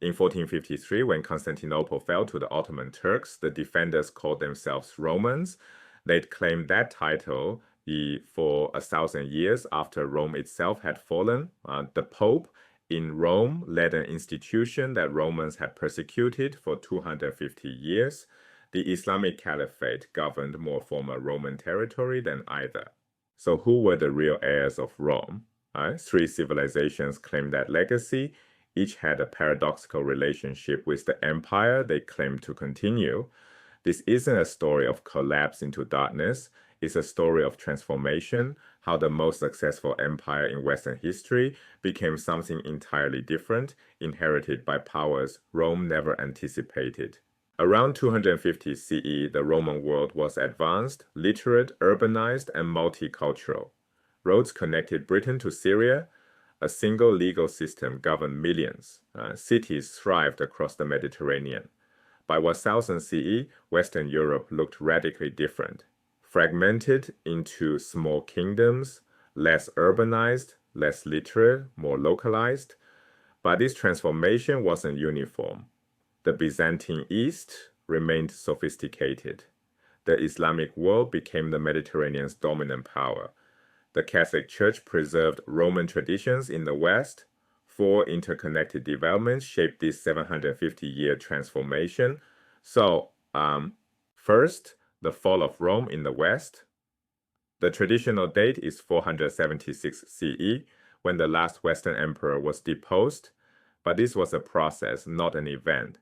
In 1453, when Constantinople fell to the Ottoman Turks, the defenders called themselves Romans. They'd claimed that title for 1,000 years after Rome itself had fallen. The Pope in Rome led an institution that Romans had persecuted for 250 years. The Islamic Caliphate governed more former Roman territory than either. So who were the real heirs of Rome? Three civilizations claimed that legacy. Each had a paradoxical relationship with the empire they claimed to continue. This isn't a story of collapse into darkness. It's a story of transformation, how the most successful empire in Western history became something entirely different, inherited by powers Rome never anticipated. Around 250 CE, the Roman world was advanced, literate, urbanized, and multicultural. Roads connected Britain to Syria. A single legal system governed millions. Cities thrived across the Mediterranean. By 1000 CE, Western Europe looked radically different. Fragmented into small kingdoms, less urbanized, less literate, more localized. But this transformation wasn't uniform. The Byzantine East remained sophisticated. The Islamic world became the Mediterranean's dominant power. The Catholic Church preserved Roman traditions in the West. Four interconnected developments shaped this 750-year transformation. So, first, the fall of Rome in the West. The traditional date is 476 CE, when the last Western emperor was deposed, but this was a process, not an event.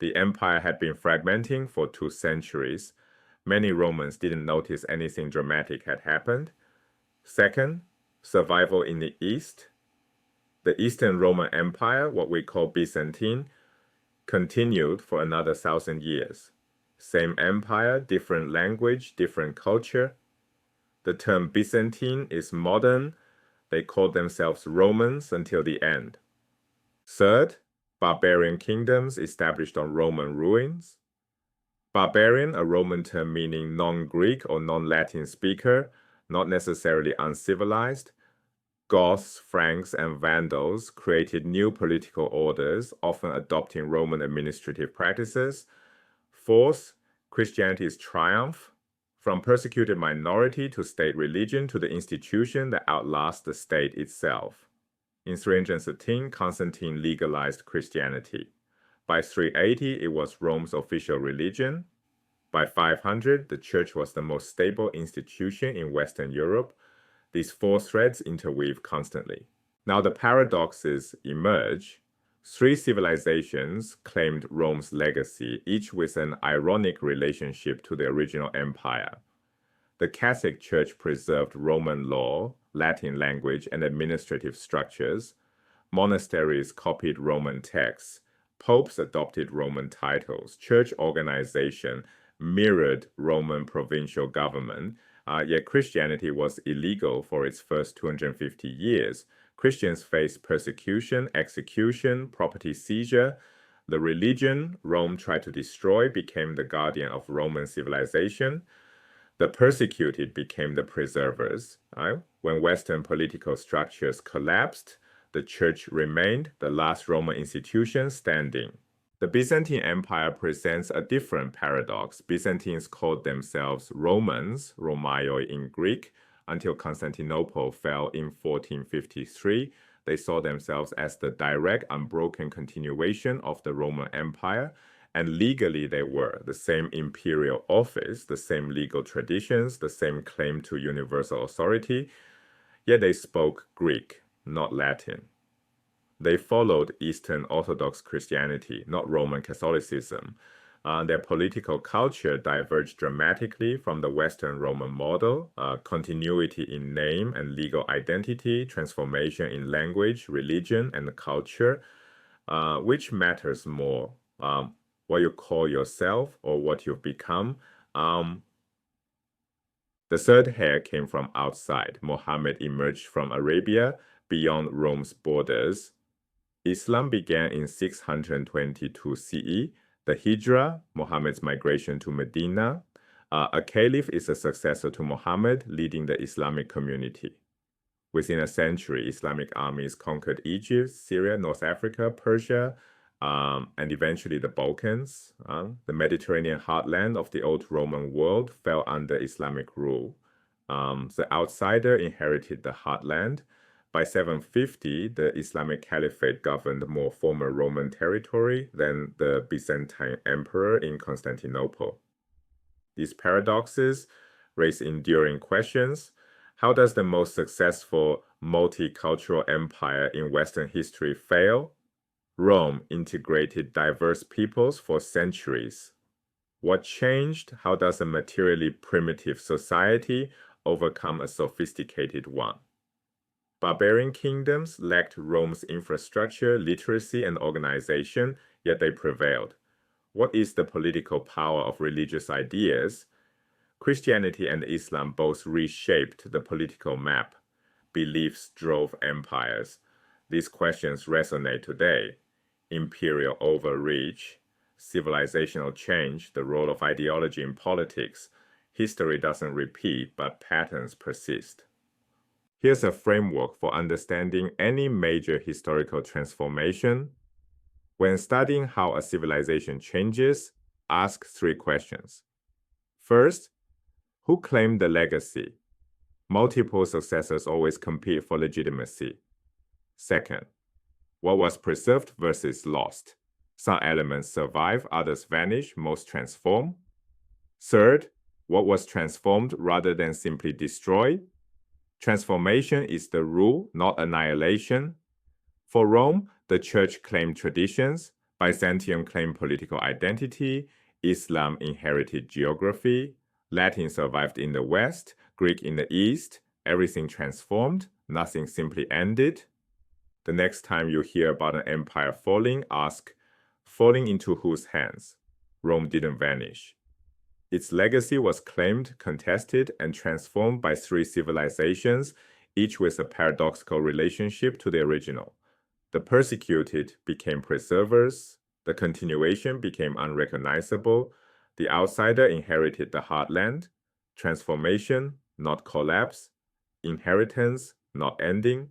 The empire had been fragmenting for 2 centuries. Many Romans didn't notice anything dramatic had happened. Second, survival in the East. The Eastern Roman Empire, what we call Byzantine, continued for another 1,000 years. Same empire, different language, different culture. The term Byzantine is modern. They called themselves Romans until the end. Third, barbarian kingdoms established on Roman ruins. Barbarian, a Roman term meaning non-Greek or non-Latin speaker, not necessarily uncivilized. Goths, Franks, and Vandals created new political orders, often adopting Roman administrative practices. Fourth, Christianity's triumph, from persecuted minority to state religion to the institution that outlasts the state itself. In 313, Constantine legalized Christianity. By 380, it was Rome's official religion. By 500, the church was the most stable institution in Western Europe. These 4 threads interweave constantly. Now the paradoxes emerge. 3 civilizations claimed Rome's legacy, each with an ironic relationship to the original empire. The Catholic Church preserved Roman law, Latin language, and administrative structures. Monasteries copied Roman texts. Popes adopted Roman titles. Church organization mirrored Roman provincial government. Yet Christianity was illegal for its first 250 years. Christians faced persecution, execution, property seizure. The religion Rome tried to destroy became the guardian of Roman civilization. The persecuted became the preservers. When Western political structures collapsed, the church remained the last Roman institution standing. The Byzantine Empire presents a different paradox. Byzantines called themselves Romans, Romaioi in Greek, until Constantinople fell in 1453. They saw themselves as the direct, unbroken continuation of the Roman Empire, and legally they were the same imperial office, the same legal traditions, the same claim to universal authority, yet they spoke Greek, not Latin. They followed Eastern Orthodox Christianity, not Roman Catholicism. Their political culture diverged dramatically from the Western Roman model. Continuity in name and legal identity, transformation in language, religion, and culture. Which matters more? What you call yourself or what you've become? The third heir came from outside. Muhammad emerged from Arabia beyond Rome's borders. Islam began in 622 CE. The Hijra, Muhammad's migration to Medina. A caliph is a successor to Muhammad, leading the Islamic community. Within a century, Islamic armies conquered Egypt, Syria, North Africa, Persia, and eventually the Balkans. The Mediterranean heartland of the old Roman world fell under Islamic rule. The outsider inherited the heartland. By 750, the Islamic Caliphate governed more former Roman territory than the Byzantine Empire in Constantinople. These paradoxes raise enduring questions. How does the most successful multicultural empire in Western history fail? Rome integrated diverse peoples for centuries. What changed? How does a materially primitive society overcome a sophisticated one? Barbarian kingdoms lacked Rome's infrastructure, literacy, and organization, yet they prevailed. What is the political power of religious ideas? Christianity and Islam both reshaped the political map. Beliefs drove empires. These questions resonate today. Imperial overreach, civilizational change, the role of ideology in politics. History doesn't repeat, but patterns persist. Here's a framework for understanding any major historical transformation. When studying how a civilization changes, ask 3 questions. First, who claimed the legacy? Multiple successors always compete for legitimacy. Second, what was preserved versus lost? Some elements survive, others vanish, most transform. Third, what was transformed rather than simply destroyed? Transformation is the rule, not annihilation. For Rome, the Church claimed traditions, Byzantium claimed political identity, Islam inherited geography, Latin survived in the West, Greek in the East. Everything transformed, nothing simply ended. The next time you hear about an empire falling, ask, falling into whose hands? Rome didn't vanish. Its legacy was claimed, contested, and transformed by 3 civilizations, each with a paradoxical relationship to the original. The persecuted became preservers, the continuation became unrecognizable, the outsider inherited the heartland, transformation, not collapse, inheritance, not ending,